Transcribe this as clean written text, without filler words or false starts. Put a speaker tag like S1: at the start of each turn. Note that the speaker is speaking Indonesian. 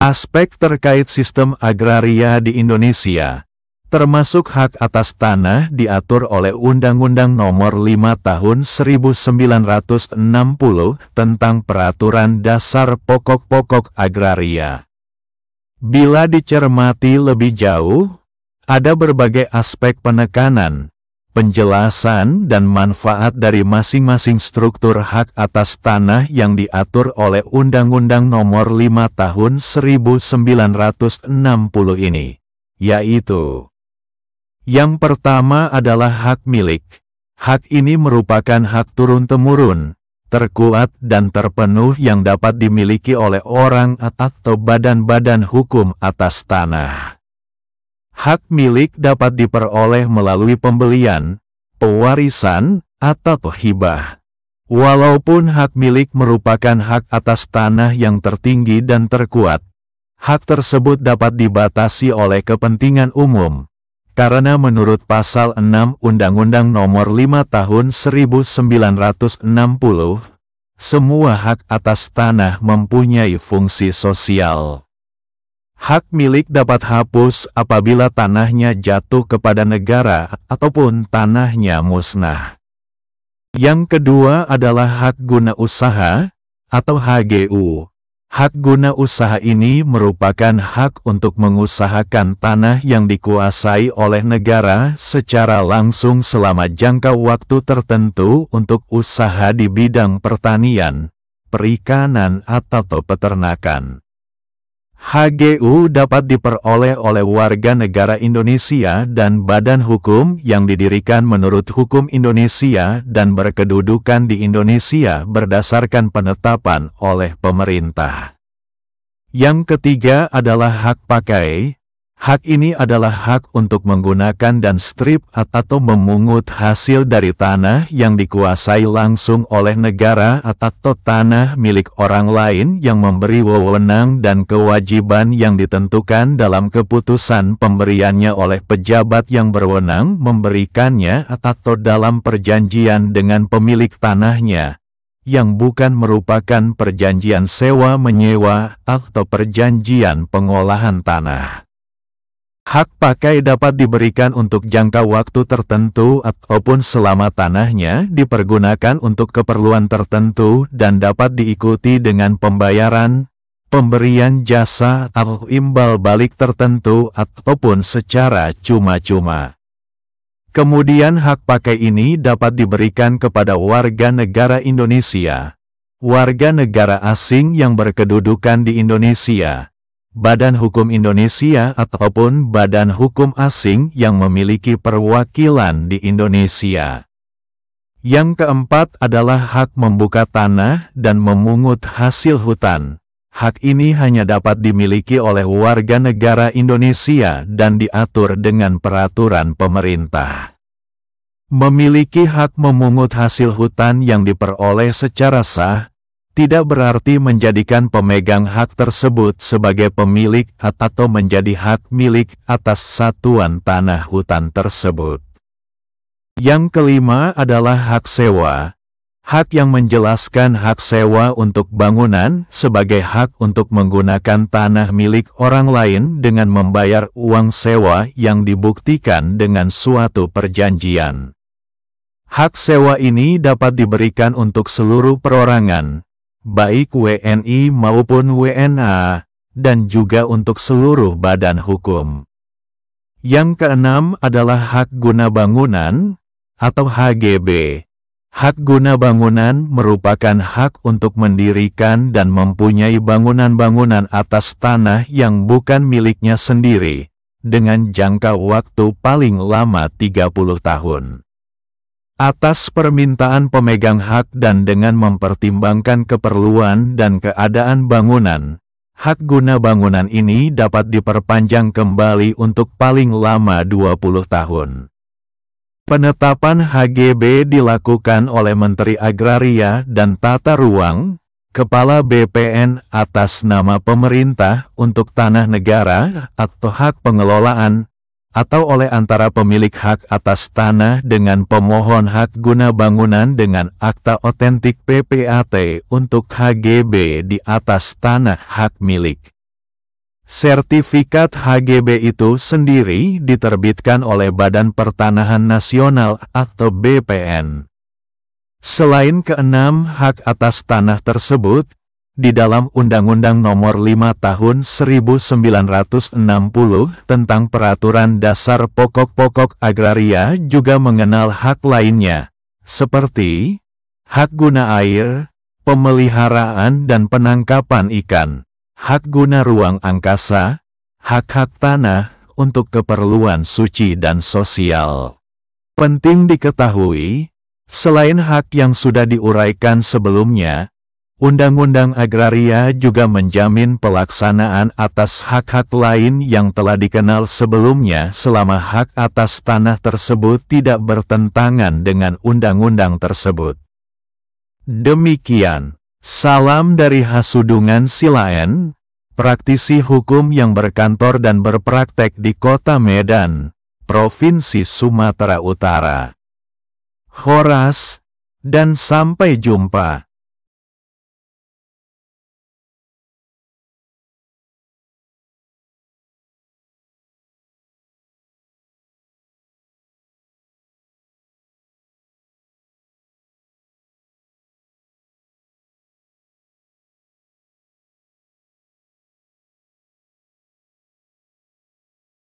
S1: Aspek terkait sistem agraria di Indonesia, termasuk hak atas tanah diatur oleh Undang-Undang Nomor 5 Tahun 1960 tentang Peraturan Dasar Pokok-Pokok Agraria. Bila dicermati lebih jauh, ada berbagai aspek penekanan, penjelasan dan manfaat dari masing-masing struktur hak atas tanah yang diatur oleh Undang-Undang Nomor 5 Tahun 1960 ini, yaitu: yang pertama adalah hak milik. Hak ini merupakan hak turun-temurun, terkuat dan terpenuh yang dapat dimiliki oleh orang atau badan-badan hukum atas tanah. Hak milik dapat diperoleh melalui pembelian, pewarisan, atau hibah. Walaupun hak milik merupakan hak atas tanah yang tertinggi dan terkuat, hak tersebut dapat dibatasi oleh kepentingan umum, karena menurut Pasal 6 Undang-Undang Nomor 5 Tahun 1960, semua hak atas tanah mempunyai fungsi sosial. Hak milik dapat hapus apabila tanahnya jatuh kepada negara ataupun tanahnya musnah. Yang kedua adalah hak guna usaha atau HGU. Hak guna usaha ini merupakan hak untuk mengusahakan tanah yang dikuasai oleh negara secara langsung selama jangka waktu tertentu untuk usaha di bidang pertanian, perikanan atau peternakan. HGU dapat diperoleh oleh warga negara Indonesia dan badan hukum yang didirikan menurut hukum Indonesia dan berkedudukan di Indonesia berdasarkan penetapan oleh pemerintah. Yang ketiga adalah hak pakai. Hak ini adalah hak untuk menggunakan dan strip atau memungut hasil dari tanah yang dikuasai langsung oleh negara atau tanah milik orang lain yang memberi wewenang dan kewajiban yang ditentukan dalam keputusan pemberiannya oleh pejabat yang berwenang memberikannya atau dalam perjanjian dengan pemilik tanahnya, yang bukan merupakan perjanjian sewa-menyewa atau perjanjian pengolahan tanah. Hak pakai dapat diberikan untuk jangka waktu tertentu ataupun selama tanahnya dipergunakan untuk keperluan tertentu dan dapat diikuti dengan pembayaran, pemberian jasa atau imbal balik tertentu ataupun secara cuma-cuma. Kemudian hak pakai ini dapat diberikan kepada warga negara Indonesia, warga negara asing yang berkedudukan di Indonesia, Badan Hukum Indonesia ataupun badan hukum asing yang memiliki perwakilan di Indonesia. Yang keempat adalah hak membuka tanah dan memungut hasil hutan. Hak ini hanya dapat dimiliki oleh warga negara Indonesia dan diatur dengan peraturan pemerintah. Memiliki hak memungut hasil hutan yang diperoleh secara sah tidak berarti menjadikan pemegang hak tersebut sebagai pemilik atau menjadi hak milik atas satuan tanah hutan tersebut. Yang kelima adalah hak sewa. Hak yang menjelaskan hak sewa untuk bangunan sebagai hak untuk menggunakan tanah milik orang lain dengan membayar uang sewa yang dibuktikan dengan suatu perjanjian. Hak sewa ini dapat diberikan untuk seluruh perorangan, baik WNI maupun WNA, dan juga untuk seluruh badan hukum. Yang keenam adalah hak guna bangunan, atau HGB. Hak guna bangunan merupakan hak untuk mendirikan dan mempunyai bangunan-bangunan atas tanah yang bukan miliknya sendiri, dengan jangka waktu paling lama 30 tahun. Atas permintaan pemegang hak dan dengan mempertimbangkan keperluan dan keadaan bangunan, hak guna bangunan ini dapat diperpanjang kembali untuk paling lama 20 tahun. Penetapan HGB dilakukan oleh Menteri Agraria dan Tata Ruang, Kepala BPN atas nama pemerintah untuk tanah negara atau hak pengelolaan, atau oleh antara pemilik hak atas tanah dengan pemohon hak guna bangunan dengan akta otentik PPAT untuk HGB di atas tanah hak milik. Sertifikat HGB itu sendiri diterbitkan oleh Badan Pertanahan Nasional atau BPN. Selain keenam hak atas tanah tersebut, di dalam Undang-Undang Nomor 5 Tahun 1960 tentang Peraturan Dasar Pokok-Pokok Agraria juga mengenal hak lainnya, seperti hak guna air, pemeliharaan dan penangkapan ikan, hak guna ruang angkasa, hak-hak tanah untuk keperluan suci dan sosial. Penting diketahui, selain hak yang sudah diuraikan sebelumnya, Undang-Undang Agraria juga menjamin pelaksanaan atas hak-hak lain yang telah dikenal sebelumnya selama hak atas tanah tersebut tidak bertentangan dengan undang-undang tersebut. Demikian, salam dari Hasudungan Silaen, praktisi hukum yang berkantor dan berpraktek di Kota Medan, Provinsi Sumatera Utara. Horas, dan sampai jumpa.